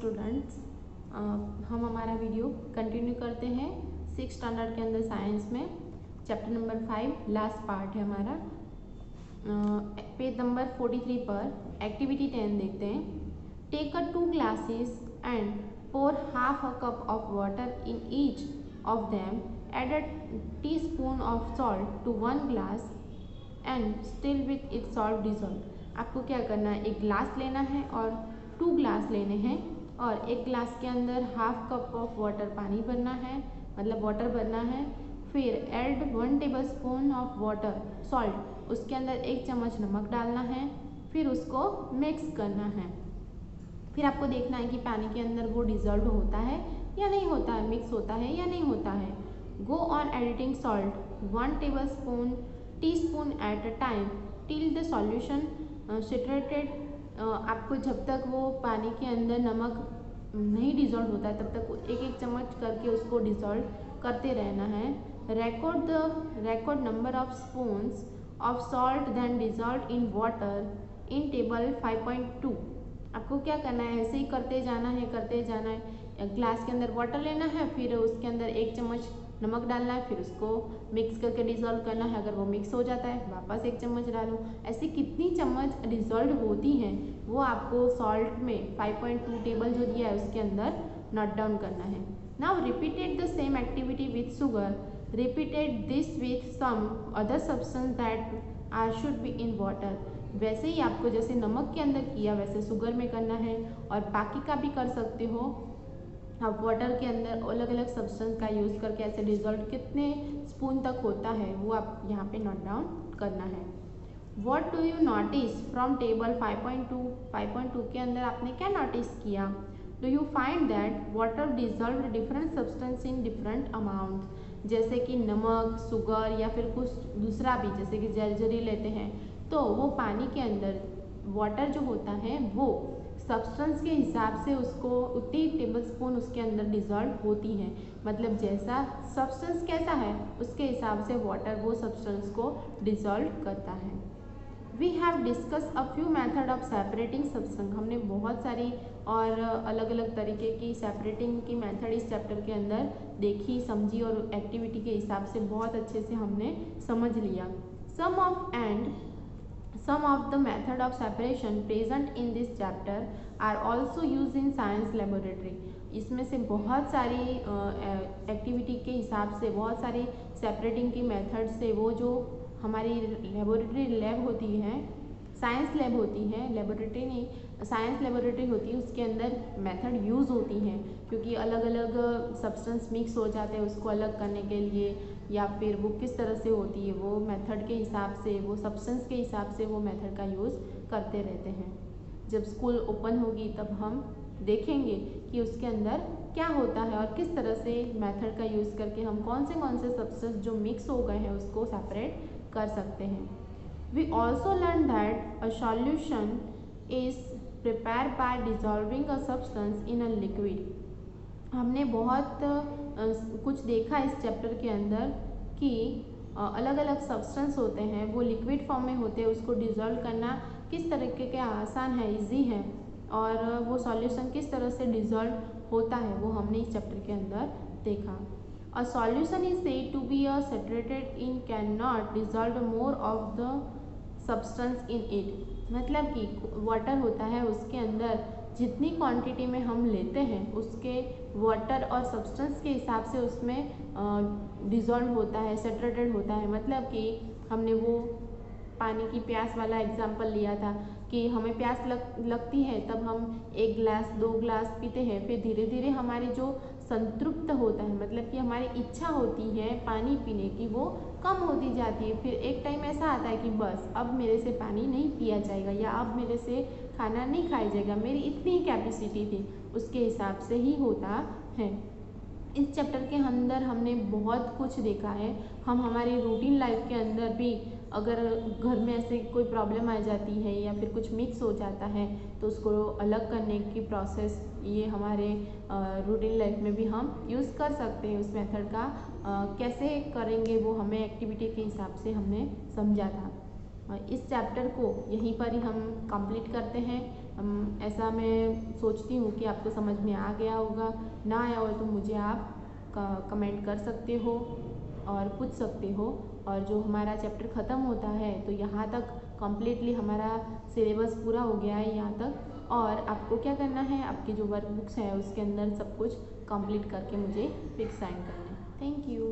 Students, हम हमारा video continue करते हैं 6th स्टैंडर्ड के अंदर साइंस में चैप्टर नंबर 5 लास्ट पार्ट है हमारा। पेज नंबर 43 पर एक्टिविटी 10 देखते हैं। Take 2 glasses and pour half a cup of water in each of them. Add a teaspoon of salt to 1 glass and still with its salt dissolved. आपको क्या करना है, एक ग्लास लेना है और 2 ग्लास लेने हैं और एक ग्लास के अंदर हाफ कप ऑफ वाटर पानी भरना है, मतलब वाटर भरना है। फिर add 1 tablespoon of water salt, उसके अंदर 1 चम्मच नमक डालना है, फिर उसको मिक्स करना है। फिर आपको देखना है कि पानी के अंदर वो डिजॉल्व होता है या नहीं होता है, मिक्स होता है या नहीं होता है। Go on editing salt 1 teaspoon at a time till the solution saturated. आपको जब तक वो पानी के अंदर नमक नहीं डिजॉल्व होता है तब तक एक एक चम्मच करके उसको डिजॉल्व करते रहना है। Record number of spoons of salt then dissolve in water in table 5.2। आपको क्या करना है, ऐसे ही करते जाना है। ग्लास के अंदर वाटर लेना है, फिर उसके अंदर 1 चम्मच नमक डालना है, फिर उसको मिक्स करके डिज़ोल्व करना है। अगर वो मिक्स हो जाता है वापस 1 चम्मच डालो। ऐसे कितनी चम्मच डिज़ोल्व होती हैं वो आपको सॉल्ट में 5.2 टेबल जो दिया है उसके अंदर नोट डाउन करना है। Now repeated the same activity with sugar. Repeated this with some other substance that are should be in water. वैसे ही आपको जैसे नमक के अंदर किया वैसे शुगर में करना है और बाकी का भी कर सकते हो आप। वाटर के अंदर अलग अलग सब्सटेंस का यूज़ करके ऐसे डिज़ोल्व कितने स्पून तक होता है वो आप यहाँ पे नोट डाउन करना है। What do you notice from table 5.2 के अंदर आपने क्या नोटिस किया? Do you find that water dissolve different substance in different amount. जैसे कि नमक, शुगर या फिर कुछ दूसरा भी, जैसे कि जर्जरी लेते हैं तो वो पानी के अंदर वाटर जो होता है वो सब्सटेंस के हिसाब से उसको उतनी टेबलस्पून उसके अंदर डिज़ोल्व होती है। मतलब जैसा सब्सटेंस कैसा है उसके हिसाब से वाटर वो सब्सटेंस को डिज़ोल्व करता है। We have discuss a few method of separating substance. हमने बहुत सारी और अलग अलग तरीके की सेपरेटिंग की मेथड इस चैप्टर के अंदर देखी, समझी और एक्टिविटी के हिसाब से बहुत अच्छे से हमने समझ लिया। Some of the method of separation present in this chapter are also used in science laboratory. इसमें से बहुत सारी एक्टिविटी के हिसाब से बहुत सारी सेपरेटिंग की मेथड से वो जो हमारी लेबोरेटरी लैब होती है, साइंस लैब होती है, लेबोरेटरी नहीं साइंस लेबोरेटरी होती है, उसके अंदर मेथड यूज़ होती हैं। क्योंकि अलग अलग सब्सटेंस मिक्स हो जाते हैं उसको अलग करने के लिए, या फिर वो किस तरह से होती है वो मेथड के हिसाब से, वो सब्सटेंस के हिसाब से वो मेथड का यूज़ करते रहते हैं। जब स्कूल ओपन होगी तब हम देखेंगे कि उसके अंदर क्या होता है और किस तरह से मेथड का यूज़ करके हम कौन से सब्सटेंस जो मिक्स हो गए हैं उसको सेपरेट कर सकते हैं। We also learn that a solution is prepare by dissolving a substance in a liquid. हमने बहुत कुछ देखा इस चैप्टर के अंदर कि अलग अलग सब्सटेंस होते हैं वो लिक्विड फॉर्म में होते हैं, उसको डिज़ोल्व करना किस तरीके के आसान है, इजी है, और वो सॉल्यूशन किस तरह से डिज़ोल्व होता है वो हमने इस चैप्टर के अंदर देखा। A solution is said to be a saturated in can not dissolve more of the substance in it. मतलब कि वाटर होता है उसके अंदर जितनी क्वांटिटी में हम लेते हैं उसके वाटर और सब्सटेंस के हिसाब से उसमें डिज़ोल्व होता है, सेचुरेटेड होता है। मतलब कि हमने वो पानी की प्यास वाला एग्जाम्पल लिया था कि हमें प्यास लगती है तब हम 1 गिलास 2 गिलास पीते हैं, फिर धीरे धीरे हमारी जो संतृप्त होता है, मतलब कि हमारी इच्छा होती है पानी पीने की वो कम होती जाती है। फिर एक टाइम ऐसा आता है कि बस अब मेरे से पानी नहीं पिया जाएगा या अब मेरे से खाना नहीं खाया जाएगा, मेरी इतनी ही कैपेसिटी थी, उसके हिसाब से ही होता है। इस चैप्टर के अंदर हमने बहुत कुछ देखा है। हम हमारी रूटीन लाइफ के अंदर भी अगर घर में ऐसे कोई प्रॉब्लम आ जाती है या फिर कुछ मिक्स हो जाता है तो उसको अलग करने की प्रोसेस ये हमारे रूटीन लाइफ में भी हम यूज़ कर सकते हैं। उस मेथड का कैसे करेंगे वो हमें एक्टिविटी के हिसाब से हमने समझा था। इस चैप्टर को यहीं पर ही हम कंप्लीट करते हैं। ऐसा मैं सोचती हूँ कि आपको समझ में आ गया होगा। ना आया हो तो मुझे आप कमेंट कर सकते हो और पूछ सकते हो। और जो हमारा चैप्टर ख़त्म होता है तो यहाँ तक कम्प्लीटली हमारा सिलेबस पूरा हो गया है यहाँ तक। और आपको क्या करना है, आपकी जो वर्क बुक्स है उसके अंदर सब कुछ कंप्लीट करके मुझे पिक सेंड करना है। Thank you.